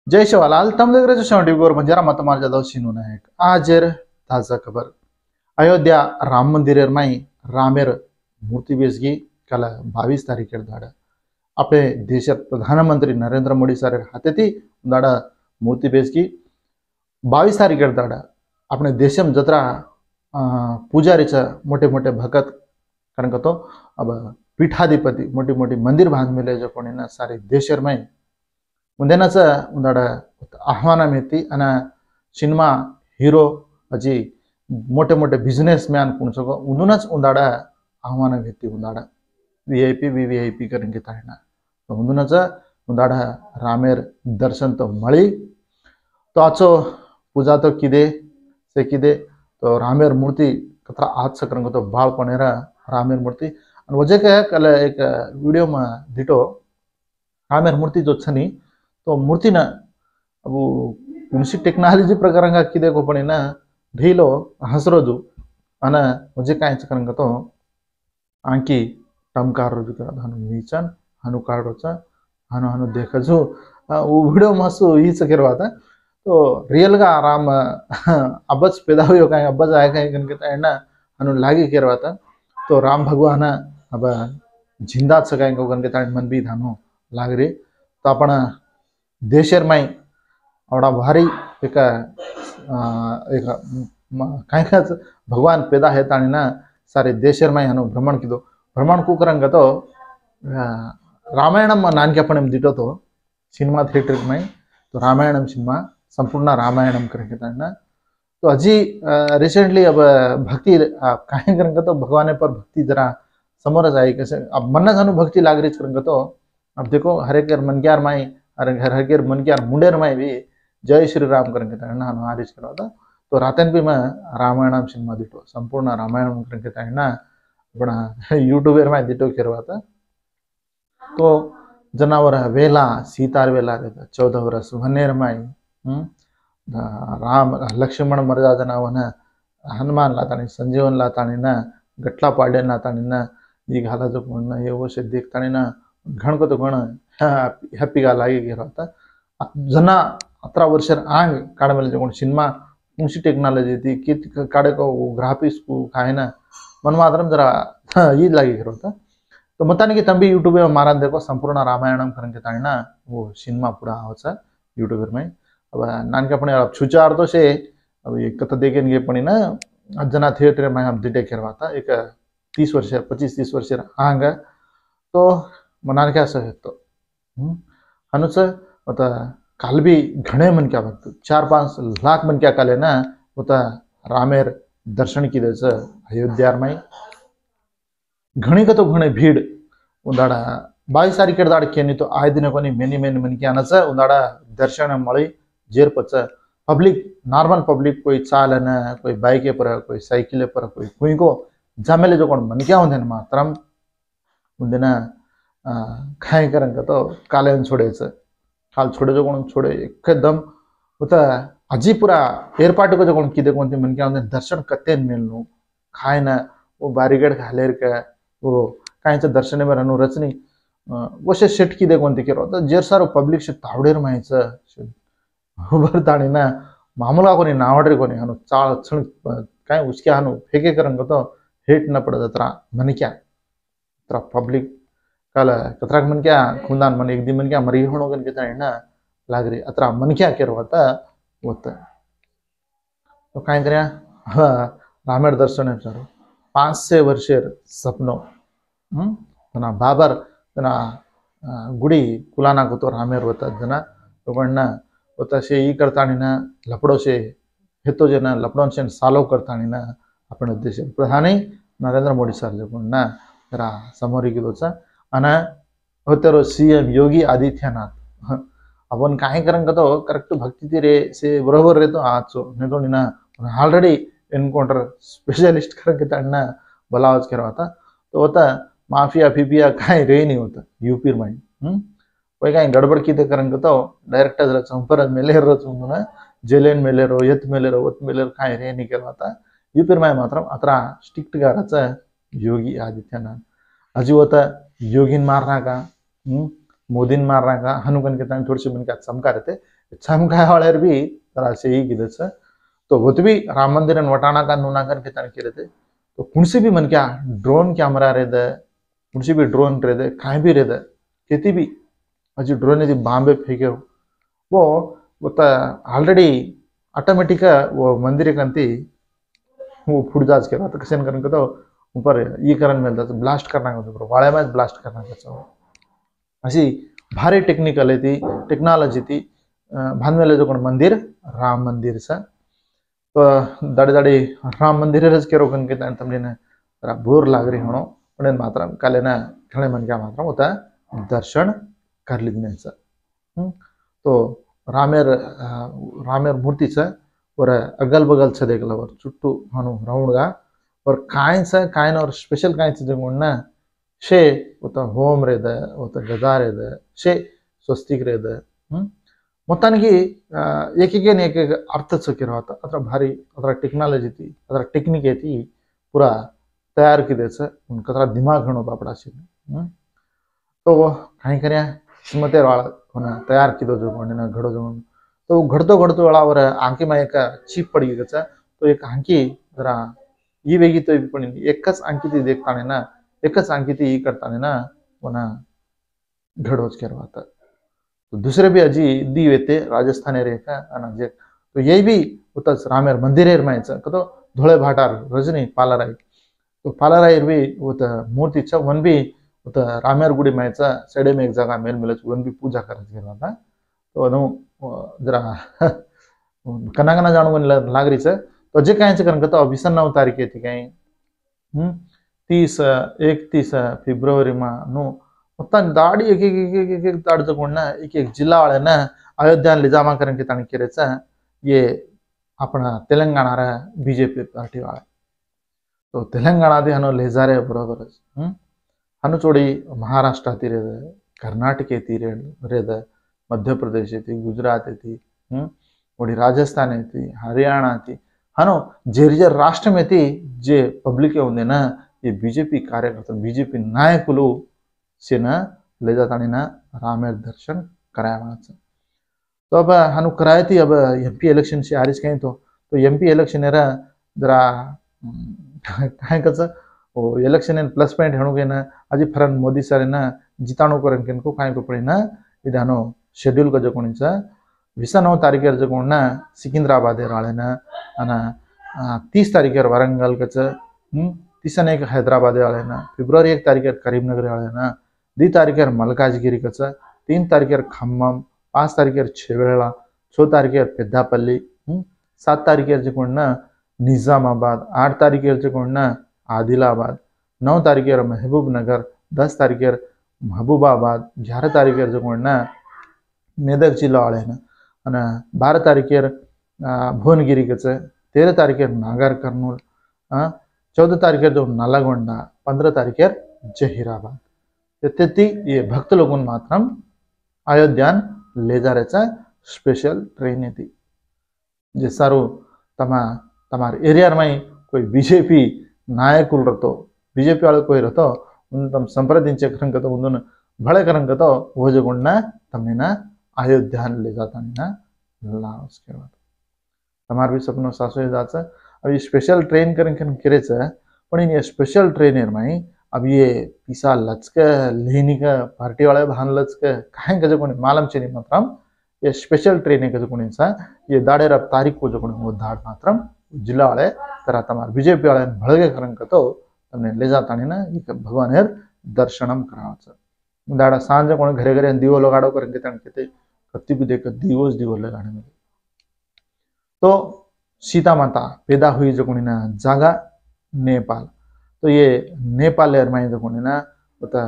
जय शिवालाल तम देख रहे हो टीवी बंजारा मत मार जादव सीनू नायक आजेर ताजा खबर अयोध्या राम मंदिर माई रामेर मूर्ति बेसगी कल 22 तारीख दाड़ अपने देश प्रधानमंत्री नरेंद्र मोदी सर हाथे थी दाड़ मूर्ति बेसगी 22 तारीख दाड़ अपने देश में जत्रा पुजारी मोटे मोटे भगत कारण तो अब पीठाधिपति मोटी मोटी मंदिर बांध मिले जो कोणी सारे देश में ಮುಂದೆನಸ ಉಂದಾಡ ಆಹ್ವಾನ ಮೆತ್ತಿ ಅನ ಸಿನಿಮಾ ಹೀರೋ ಅಜಿ मोटे मोटे बिजनेसमैन कुणसो उंदूनच उंदाड आव्हान घेतली उंदाड वीआईपी वीवीआईपी करून घेता येणार तो उंदूनच उंदाड रामेर दर्शन तो मळी तो आचो पूजा तो किदे से किदे तो रामेर मूर्ति कतरा आज सकरंग तो बाळ पणेरा रामेर मूर्ति आणि वजे काय कल एक वीडियो में दिटो रामेर मूर्ति जो छनी तो मूर्ति ना अब कुणसी टेक्नॉलॉजी प्रकार किदे को पण ना ढीलो हसरोजु अन मुझे काय करंग तो आंकी टमकार रोजु कर हनु नीचन हनु काढोचा हनु हनु देखजु वो वीडियो मसु हीच केरवाता तो रियल गा आराम अबज पैदा हुयो काय अबज आय काय कन के ना हनु लागी केरवाता तो राम भगवान अब जिंदा छ काय को कन के मन भी धानो लाग रे तो आपण देशर माई आवडा भारी एक एक काय भगवान पैदा है तानी ना सारे देशर माई हनु भ्रमण किदो भ्रमण कुकरंग तो रामायणम नानक्यापणे दिटो तो सिनेमा थिएटर में तो रामायणम सिनेमा संपूर्ण रामायणम करके ताना तो अजी रिसेंटली अब भक्ति काय करंग तो भगवान पर भक्ति जरा समोर आई कैसे अब मन हनु भक्ति लाग रही करंग तो अब देखो हर एक मन क्यार माई अरे घर हर मन क्यार मुंडेर माई भी जय श्री राम करके ताना हनु आरिच करवा तो रातन भी मैं रामायणम सिनेमा दिटो संपूर्ण रामायणम करके ताना अपना यूट्यूबर में दिटो केरवाता तो जनावर वेला सीतार वेला रहता 14 वर्ष वनेर माई राम लक्ष्मण मर्दा जनावन हनुमान लातानी संजीवन लातानी ना गटला पाडे लातानी ना जी घाला जो कोण हे वशे देखतानी ना घण को तो घण हैप्पी गा लागी केरवाता जना 18 वर्ष आंग काढमेले जो कोण सिनेमा उनसी टेक्नॉलॉजी थी कि काड़े को ग्राफिक्स को खाए ना मन मात्रम जरा ये लगी होता तो मतानी कि तंबी यूट्यूब में मारा देखो संपूर्ण रामायणम करन के ताना वो सिनेमा पूरा आवचा यूट्यूबर में अब नानका पण अब छुचार तो से अब ये कथा देखेन गे पण ना जना थिएटर में हम दिटे करवाता एक 30 वर्ष 25-30 वर्ष आंग तो मनान क्या सह तो हनुच आता काल भी घणे मन क्या भक्त 4-5 लाख मन क्या काले ना होता रामेर दर्शन की देच अयोध्या में घणी का तो घणे भीड़ उदाड़ा 22 तारीख दाड़ के नहीं तो आए दिन को मेनी मेनी मन क्या नच उदाड़ा दर्शन मळी जेर पच पब्लिक नॉर्मल पब्लिक कोई चालन कोई बाइक पर कोई साइकिल पर कोई को जमेले जो कौन मन क्या होते मात्रम उन्दिन खाए करंग तो काले छोड़ेच काल छोड़े जो कौन छोड़े एकदम होता अजी पूरा एयरपार्ट को जो कौन किदे कौन मन क्या होते दर्शन कते मिलनु खाए ना वो बैरिकेड घालेर का वो कायचं दर्शन में रहनु रचनी वशे सेट किदे कोणते केरो तर जेर सारो पब्लिक से तावडेर माहिचं उभर ताणी ना मामूला कोणी नावडरे कोणी हनु चाळ छण काय उसके हनु फेके करंग तो हेट न पडत तरा मन क्या तरा पब्लिक काल कतरा मन क्या खुंदान मन एक दिन मन क्या मरी होणो गन के ना लागरी अतरा मन क्या केरवता होत तो काय करया रामेर दर्शन विचारो 500 वर्षेर सपनो तना बाबर तना गुडी कुलाना को तो रामेर होता जना तो पण होता से ई करतानी ना लपडो से हेतो जे ना लपडोन से सालो करतानी ना आपण देश प्रधानी नरेंद्र मोदी सर जे पण ना जरा समोरी गेलोचा अन होतरो सीएम योगी आदित्यनाथ अपन काय करंग तो करेक्ट भक्ति तीरे से बरोबर रे तो आचो ने तो ना ऑलरेडी एनकाउंटर स्पेशलिस्ट करके ताना बलावज करवाता तो होता माफिया फिपिया काय रे नहीं होता यूपी में कोई काय गड़बड़ की करंग तो डायरेक्ट जरा चंपर मेले रो ना जेलेन मेले रो यत मेले रो वत मेले काय रे नहीं करवाता यूपी में मात्र अतरा स्ट्रिक्ट गाराचा योगी आदित्यनाथ अजी होता योगीन मारना का मोदीन मारना का हनुकन के थोड़ी सी मन क्या चमका रहते छमकाय वाले भी तरह से ही किधर से तो वो तो भी राम मंदिर वटाना का नूनाकर के तन के थे तो कुणसी भी मन क्या ड्रोन कैमरा रहे दे कुणसी भी ड्रोन रहे दे कहीं भी रहे दे खेती भी अजी ड्रोन यदि बांबे फेंके वो वो तो ऑलरेडी ऑटोमेटिक वो मंदिर कंती वो फुट जाज के तो कसे करन तो ऊपर ये करन मिलता तो ब्लास्ट करना का वाळे में ब्लास्ट करना का अशी भारी टेक्निकल है थी टेक्नोलॉजी थी भानवेले जो मंदिर राम मंदिर सा तो दाड़ी दाड़ी राम मंदिर रज के रोकन के तमने जरा बोर लाग रही होनो पण मात्र काले ना खड़े मन क्या मात्र होता दर्शन कर लीने तो रामेर रामेर मूर्ति से और अगल बगल से देख लो चुट्टू हनु राउंड गा और कायन और स्पेशल कायन से जगुणना शे होता होम रेद होता गदा रेद शे स्वस्तिक रेद మొత్తానికి ఏకీగేन एक अर्थ चुकिरवता अत्र भारी अत्र टेक्नोलॉजी थी अत्र टेक्निक थी पूरा तैयार की दे से उनका थोड़ा दिमाग घणो बापड़ा से तो कहीं करिया हिम्मते वाला होना तैयार की दो जो ना घड़ो जो तो घड़तो वाला और आंकी में एक चीप पड़ी गया तो एक आंकी जरा ये वेगी तो भी पड़ी एकच आंकी थी देखता ने ना एकच आंकी थी ये करता ने ना वो ना घड़ोज करवाता तो दूसरे भी अजी दी वेते राजस्थान रेखा अनाजे तो यही भी उतस रामेर मंदिर मायचं तो धोळे भाटार रजनी पालाराई तो पालाराई भी उत मूर्ति छ वन भी उत रामेर गुडी मायचं सडे में एक जगह मेल मिलच वन भी पूजा करत गेला था तो अनु जरा कना कना जाणू वन लाग रही छ तो जे कायचं करन तो 29 तारीख थी कहीं 31 फेब्रुवारी में नु మొత్తం దాడి एक दाड़ना एक जिला वाले ना अयोध्या ले जामा करके तानी करे ये अपना तेलंगाना रा बीजेपी पार्टी वाले तो तेलंगाना दे हनो ले जा रहे बरोबर हनु चोड़ी महाराष्ट्र ती रे कर्नाटक ती रे मध्य प्रदेश थी गुजरात थी ओडी राजस्थान थी हरियाणा थी हनो जेरिजर राष्ट्र में थी जे पब्लिक उंदे ना ये बीजेपी कार्यकर्ता बीजेपी नायकुलू से ना ले जाता ना रामेर दर्शन कराया तो अब हनु कराए थी अब एमपी इलेक्शन से हारिस कहीं तो एमपी इलेक्शन एरा जरा कहीं कस वो इलेक्शन प्लस पॉइंट हणु के ना आज फरन मोदी सर ना जिताणु करन के को कहीं पड़ी ना इधानो शेड्यूल का जो कोणी सा 29 तारीख जो कोण ना सिकंदराबाद राळे ना अना 30 तारीख वरंगल कच 31 हैदराबाद वाले ना फेब्रुवारी 1 तारीख करीमनगर वाले ना 2 तारीख मलकाजगिरी कच 3 तारीख खम्मम 5 तारीख छेवेला 6 तारीख पेद्दापल्ली 7 तारीख जो ना निजामाबाद 8 तारीख जो ना आदिलाबाद 9 तारीख महबूब नगर 10 तारीख महबूबाबाद 11 तारीख जो ना मेदक जिला वाले ना 12 तारीख भुवनगिरी कच 13 तारीख नागर कर्नूल 14 तारीख जो नलगोंडा 15 तारीख जहीराबाद ये भक्त लोगों मात्रम अयोध्या ले जा रहे स्पेशल ट्रेन थी जे सारू तमार एरिया में कोई बीजेपी नायकुल रतो बीजेपी वाले कोई रतो उन तम संप्रदिंचे करंग तो उन भले करंग तो वो जो गुणना तमने ना अयोध्या ले जाता ना लाओस के बाद तमार भी सपनो सासो जाता अब ये स्पेशल ट्रेन करे पण ये स्पेशल ट्रेन में अब ये पिसा लचक लेनी का पार्टी वाले भान लचक कहीं का जो कोणी मालूम चली मात्रम ये स्पेशल ट्रेन का जो कोणी सा ये दाड़े रब तारीख को जो कोणी वो दाड़ मात्रम जिला वाले तरह तमार बीजेपी वाले भड़के करंग तो तमने ले जाता ना ये भगवान हेर दर्शनम करावच दाड़ा सांज कोणी घरे घरे दीवो लगाड़ो करंगे तणके कत्ती भी देख दीवो लगाने में तो सीता माता पैदा हुई जो कोणी ना जागा नेपाल तो ये नेपाल में जो कोणी ना बता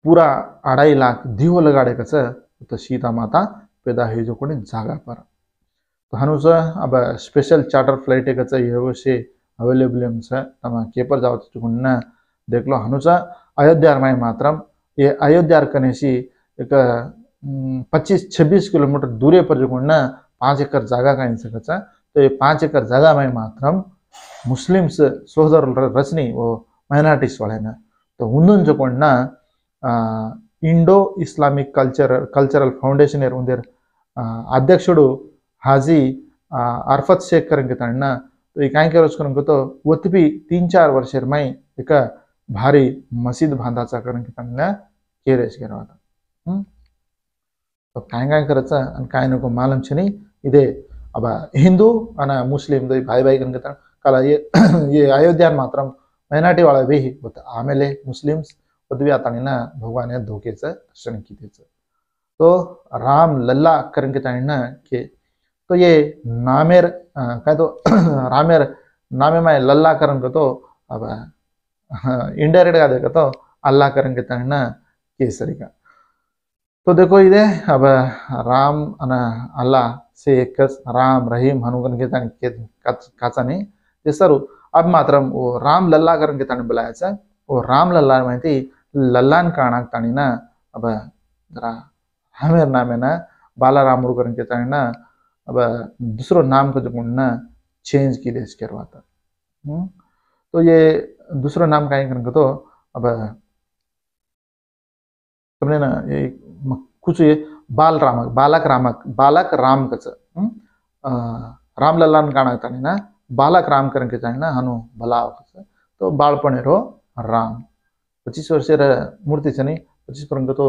पूरा 2.5 लाख दीवो लगाड़े कस तो सीता माता पैदा हुई जो कोणी जागा पर तो हनुस अब स्पेशल चार्टर फ्लाइट कस ये से अवेलेबल तम केपर जाओ जो कोणी ना देख लो हनुस अयोध्या में मात्रम ये अयोध्या कनेसी एक 25-26 किलोमीटर दूरे पर जो कोणी ना 5 एकड़ जागा का सकता तो ये 5 एकड़ जगह में मात्रम मुस्लिम्स सोदर रचनी वो माइनॉरिटीज वाले ना तो उन्होंने जो कोण ना इंडो इस्लामिक कल्चरल फाउंडेशन उंदेर अध्यक्षुడు हाजी अरफत शेख करंगे ताणना तो ये काय केलं करून तो वतबी 3-4 वर्षेर माई एक भारी मस्जिद बांधाचा करंगे ताणना केरेस केला होता. तो काय करायचं आणि काय नको मालूम छनी इदे अब हिंदू और मुस्लिम दो भाई भाई करंगे ताण कला ये अयोध्या मात्र मैनाटी वाला भी होता आमेले मुस्लिम्स पदवी आताना भगवान धोकेचं दर्शन कितीचं तो राम लल्ला करंगे ताणना के तो ये नामेर काय तो रामेर नामे में लल्ला करंगे तो अब इंडायरेक्ट का देखा तो अल्लाह करंगे ताणना केसरी का तो देखो इधे अब राम अना अल्लाह से एक राम रहीम हनुमान के ताण काचा नहीं ते सरू अब मात्र वो राम लल्ला करंगे ताण बोलायचा वो राम लल्ला माहिती लल्लान काणाक ताणीना अब जरा हमेर नामे ना बालारामुడు करंगे ताणीना अब दूसरो नाम को जो ना चेंज की देश करवाता. तो ये दूसरा नाम काय करंगे तो अब तुमने ना ये कुछ ये बालक राम कच राम लल्लान काणा ताणीना बालक राम करंगे ताणीना हनु भलाव कच तो बाळपणेरो राम 25 वर्षेर मूर्ती छनी 25 पर्यंत तो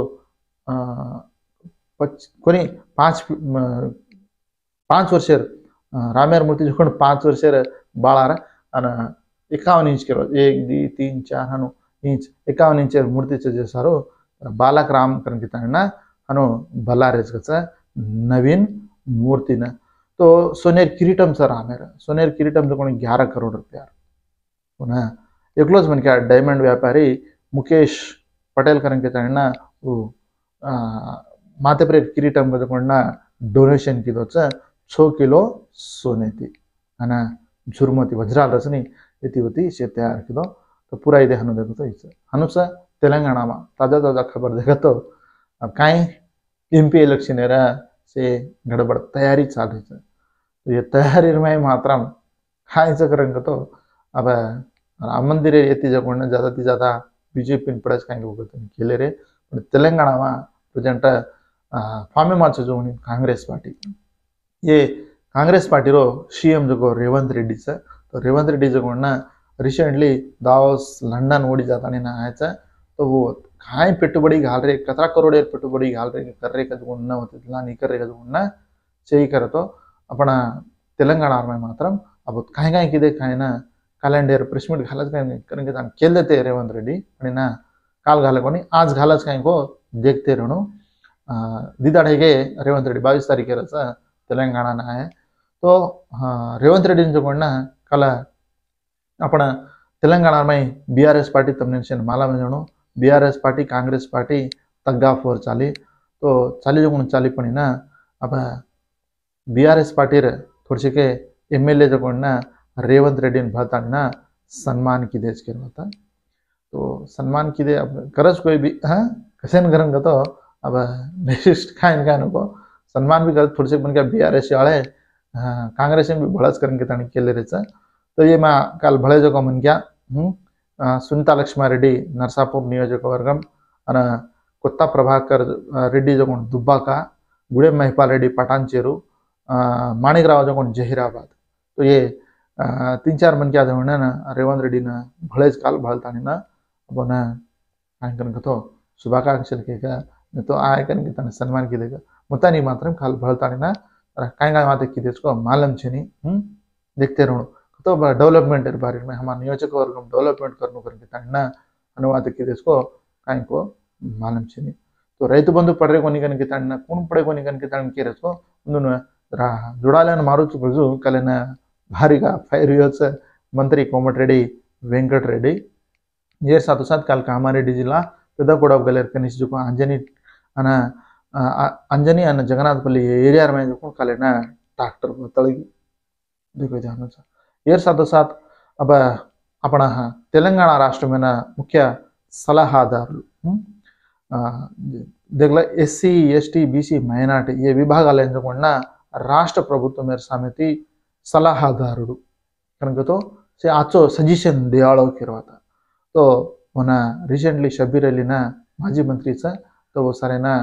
कोणी 5 वर्षेर रामेर मूर्ती जो 5 वर्षेर बाळार आणि 51 इंच केलो 1 2 3 4 हनु इंच 51 इंच मूर्तीचे जे सारो बालक राम करंगे ताणीना हनु भलारेच कच नवीन मूर्ती ना तो सोनेर किरीटम चा रामेर सोनेर किरीटम जो 11 करोड़ रुपया पुन्हा एकलोच म्हणजे डायमंड व्यापारी मुकेश पटेल करंगे ताणीना वो माथे पर किरीटम को जो डोनेशन की 6 किलो सोने थी अना झुरमती वज्राल रचनी इति होती से तैयार की तो पूरा इधे हनु देखो तो इसे हनुसा तेलंगाना में ताजा खबर देखा तो अब काई एमपी इलेक्शन एरा से गड़बड़ तैयारी चाल रही है तो ये तैयारी में मात्र खायचं करेंगे तो अब राम मंदिर येती जगोण ज्यादा बीजेपी पड़े कहीं लोग खेले रे तेलंगाना में प्रेजेंट फामे मार्च जो कांग्रेस पार्टी ये कांग्रेस पार्टी रो सीएम जो रेवंत रेड्डी से तो रेवंत रेड्डी जो रिसेंटली दावोस लंडन ओडी जाता नहीं ना आया तो वो काय पेట్టుబడి घाल रहे 17 करोड़ पेట్టుబడి घाल रहे कर रहे का जो होते नहीं कर रहे का जो सही करे तो अपना तेलंगाना में मात्र अब काय काय किदे काय ना कैलेंडर प्रेस मीट घालच काय करेंगे तान केल देते रेवंत रेड्डी आणि ना काल घाले कोणी आज घालच काय को देखते रहणो दिदाडेगे रेवंत रेड्डी 22 तारीखेचा तेलंगाना ना है तो रेवंत रेड्डी जो कल आपण तेलंगाना में बीआरएस पार्टी तमने माला में जानो बीआरएस पार्टी कांग्रेस पार्टी तग्गा फोर चाली तो चाली जो चाली पड़ी ना अब बीआरएस पार्टी थोड़ी के एमएलए जो रेवंत रेड्डी भरता सन्मान की देश के होता तो सन्मान की दे अब करज कोई भी हाँ कसे न करेंगे तो अब नेक्स्ट खाइन का नको सन्मान भी कर थोड़े से बन गया बीआरएस वाले कांग्रेस में भी भड़स करेंगे तानी केले रेचा तो ये मैं कल भले जो मन गया सुनीता लक्ष्मा रेड्डी नरसापुर नियोजकवर्गम और कोत्ता प्रभाकर रेड्डी जो दुब्बाका गुड़े महिपाल रेड्डी पटानचेरू माणिकराव जो जहीराबाद तो ये 3-4 मन क्या जो ना रेवंत रेड्डी ना भलेज काल भलतानी ना अब ना काय तो शुभाकांक्षल के तो आय करके सन्मान की देगा मुतानी मात्र काल भलतानी ना काय माते की देश को मालूम छनी देखते रहूँ तो डेवलपमेंट बारे में हमारे नियोजक वर्ग डेवलपमेंट करने करके अनुवाद की देश को काय को मालूम छनी तो रैतु बंधु पड़े कोनी कन के कौन पड़े कोनी कन के के रेसको जुड़ाले मारू गुजु कलेना भारीगा फायर मंत्री कोमटिरेड्डी वेंकट रेड्डी ये साथों साथ कल कामारेड्डी जिला पेदकोड़ा गलेर कनिष्ठ जो अंजनी जगन्नाथपल्ली एरिया में जो कलेना ट्रैक्टर तलगी देखो ध्यान ये साथों साथ अब अपना तेलंगाना राष्ट्र में मुख्य सलाहदार देखला एससी एसटी बीसी मैनार्टी ये विभागाल राष्ट्र प्रभुत्व मेर समिति सलाहदारुడు कనుక तो से आचो सजेशन देवाळो किरवाता तो मना रिसेंटली शब्बीर अली ना माजी मंत्री तो वो सारे ना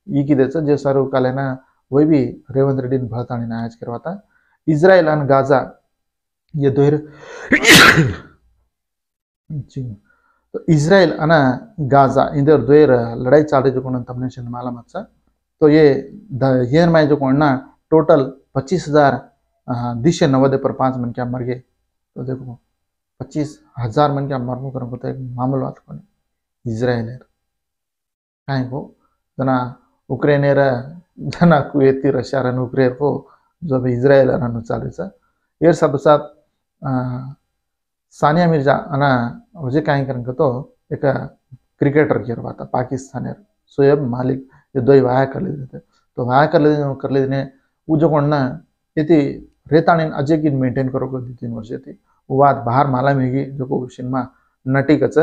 ई की देच जे सारू काले ना वही भी रेवंत रेड्डी भळताणी ना आज करवाता इस्रायल और गाजा ये दोहर तो इस्रायल और गाजा इधर दोहर लड़ाई चाल रही जो कौन तमने से मालूम है तो ये ईयर में जो कौन ना टोटल 25,000 दिशे 90 पर 5 मन क्या मर गए तो देखो 25,000 मन क्या मरने करो तो एक मामूल बात कौन इस्रायल काय को जना उक्रेनेर जना कुवेती रशिया रन उक्रेन को जो भी इस्रायल रन चालू है ये सब साथ सानिया मिर्जा अना वजे काय करेंगे तो एक क्रिकेटर की बात पाकिस्तान शोएब मालिक ये दो ही वाया कर लेते तो वाया कर लेने वो जो कौन ना ये रेताणी अजय की मेंटेन करो को 2-3 वर्ष थी वो बात बाहर माला मेगी जो को सिनेमा नटी कच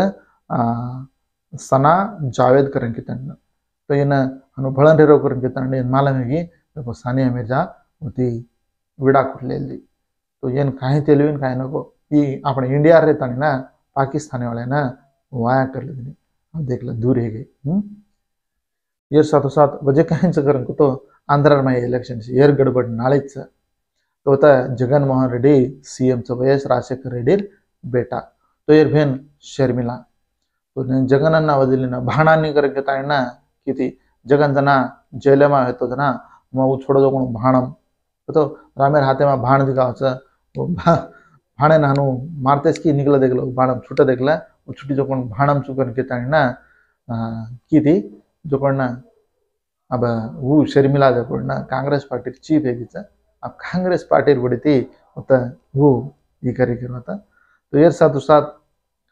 सना जावेद करेंगे तन्न तो ये ना हनु भळन रेरो करेंगे तन्न माला मेगी तो सानिया मिर्जा होती विड़ा कुटलेली तो ये काही तेलुइन काही नको ಈ अपने इंडिया रहतानी ना पाकिस्तानी वाले ना वाया कर लेते देख लो दूर है गई ये साथों साथ वजह कहीं से करें तो आंध्र में इलेक्शन येर गड़बड़ नाळेच तो होता जगनमोहन रेड्डी सीएम च वैएस राजशेखर रेड्डी बेटा तो येर बहन शर्मिला तो जगनन्ना वदिलिना भाणांनी करें तायना किती जगन जना जेल में है तो जना मग छोड़ो जो कोण भाणम तो रामेर हाथे में भाण दिखावच भाणे नानु मारतेस की निकला देखलो भाणम छुटा देखला वो छुट्टी जो कौन भाणम चुकन के तानी ना की थी जो कौन ना अब वो शर्मिला जो कौन ना कांग्रेस पार्टी चीफ है किसा अब कांग्रेस पार्टी बड़ी थी होता वो ये करे करवाता तो ये साथ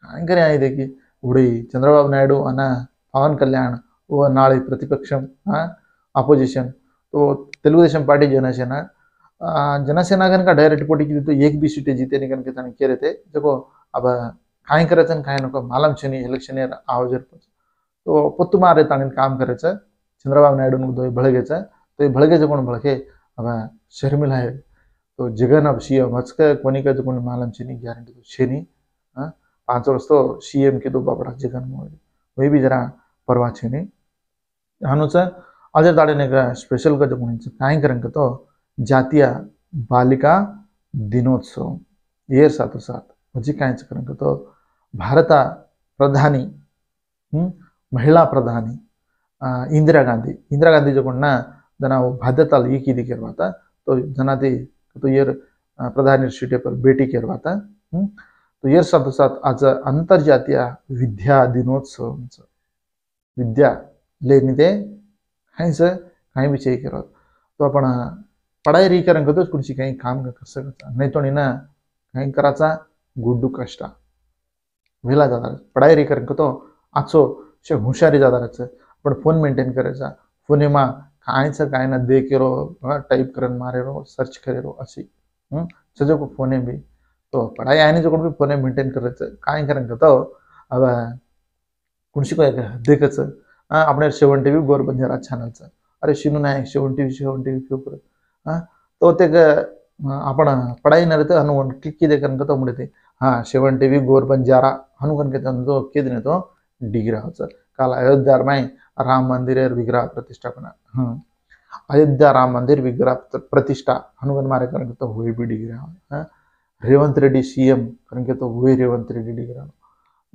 कांग्रेस आई देखी उड़ी चंद्रबाबु नायडू अना पवन कल्याण वो नाळे प्रतिपक्षम अपोजिशन तो तेलुगुदेशम पार्टी जनसेना जनसेना कन का डायरेक्ट पोटी की तो एक भी सीटें जीते नहीं कन के तन कह रहे थे देखो अब काय करायचं काय नको मालम छनी इलेक्शन एर आवाजर तो पत्तू मारे ताणी काम करायचं चंद्रबाबू नायडू दो भळगेचं तो भळगेचं कोण भळके अब शर्मिला है तो जगन अब सीएम हचक कोणी का कोणी मालम छनी ग्यारंटी तो छनी 5 वर्ष तो सीएम के दो बापड़ा जगन मोहन वही भी जरा परवा छनी हनुच अजय दाड़े ने का स्पेशल का जो कोणी काय करेंगे तो जातीय बालिका दिनोत्सव ये साथों साथ मुझे काय करेंगे तो भारत प्रधानी महिला प्रधानी इंदिरा गांधी जो कोण जना वो बाध्यता ये की करवाता तो जना ती तो ये प्रधानी सीटे पर बेटी करवाता तो ये साथों साथ आज अंतर्जातीय विद्या दिनोत्सव विद्या लेनी दे कहीं भी चाहिए करवा तो अपन पढ़ाई रही करेंगे तो कुछ कहीं काम कर सकता नहीं तो नहीं ना कहीं कराचा गुड्डू कष्ट वेला जाता पढ़ाई रही करेंगे तो आजो शे हुशारी जाता रहता पण फोन मेंटेन करायचा फोन में कायचं काय ना दे के रो टाइप करन मारे रो सर्च करे रो असी सजो को फोन भी तो पढ़ाई आने जो भी फोन मेंटेन करायचं काय करेंगे तो अब कुणशी को देखच अपने 7 टीवी गोर बंजारा चॅनलचं अरे शिनू नायक 7 टीवी पेपर तो ते आपण पढ़ाई न रहते हनु क्लिक की देखन तो मुड़े हाँ 7 टीवी गोर बंजारा हनुकन के तो के दिन तो डिग्री होच काल अयोध्या में राम मंदिर विग्रह प्रतिष्ठापना अयोध्या राम मंदिर विग्रह प्रतिष्ठा हनुकन मारे करके तो वही भी डिग्री रेवंत रेड्डी सीएम करके तो वही रेवंत रेड्डी डिग्री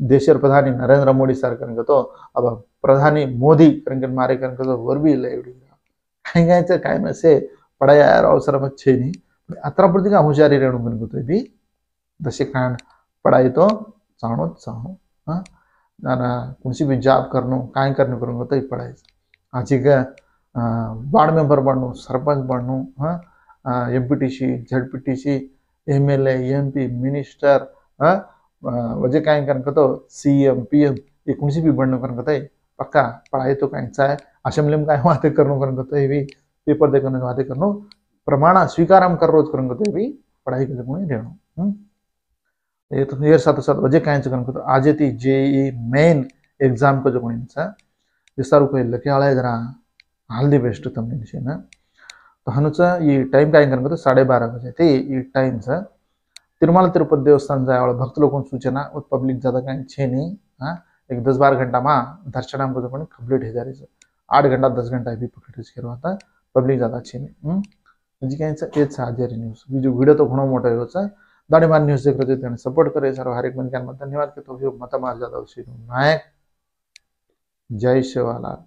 देशर प्रधानी नरेंद्र मोदी सर करके तो अब प्रधानी मोदी करके मारे करके तो वर भी लाइव डिग्री कहीं काय न से पढ़ाई यार अवसर अच्छे नहीं अत्र प्रति का हुशारी रेणु करके तो भी दशे कारण पढ़ाई तो चाहो हाँ ना कुछ भी जॉब करनो काय करने करूँगा तो पढ़ाई आज का वार्ड मेंबर बनू सरपंच बनू हाँ MPTC ZPTC MLA MP minister हाँ वजह काय करने तो CM PM ये कुछ भी बनने करने तो पक्का पढ़ाई तो कहीं है असेंबली में काय बातें करने तो ये भी पेपर देखने बातें करनो प्रमाण स्वीकार कर रोज करेंगे तो भी पढ़ाई के गुण रहना ये तो ये साथ साथ वजह कहीं करेंगे तो आज थी JEE मेन एग्जाम को जो गुण विस्तार को लगे आला जरा ऑल दी बेस्ट तमने निशे ना तो हनुचा ये टाइम काय करेंगे तो 12:30 बजे थे ये टाइम सा तिरुमला तिरुपति देवस्थान जाए भक्त लोगों सूचना और पब्लिक ज्यादा कहीं छे नहीं हाँ एक 10-12 घंटा में दर्शन को जो कंप्लीट हो जा रही है 8 घंटा 10 घंटा भी पकड़ के आता पब्लिक ज़्यादा अच्छी नहीं जी कहीं से एक हाजिर न्यूज़ बीजू वीडियो तो घणो मोटो हो दाड़ी मार न्यूज़ देख रहे थे सपोर्ट करे सारो हर एक मन धन्यवाद के तो मत मार ज्यादा नायक जय शिवालाल।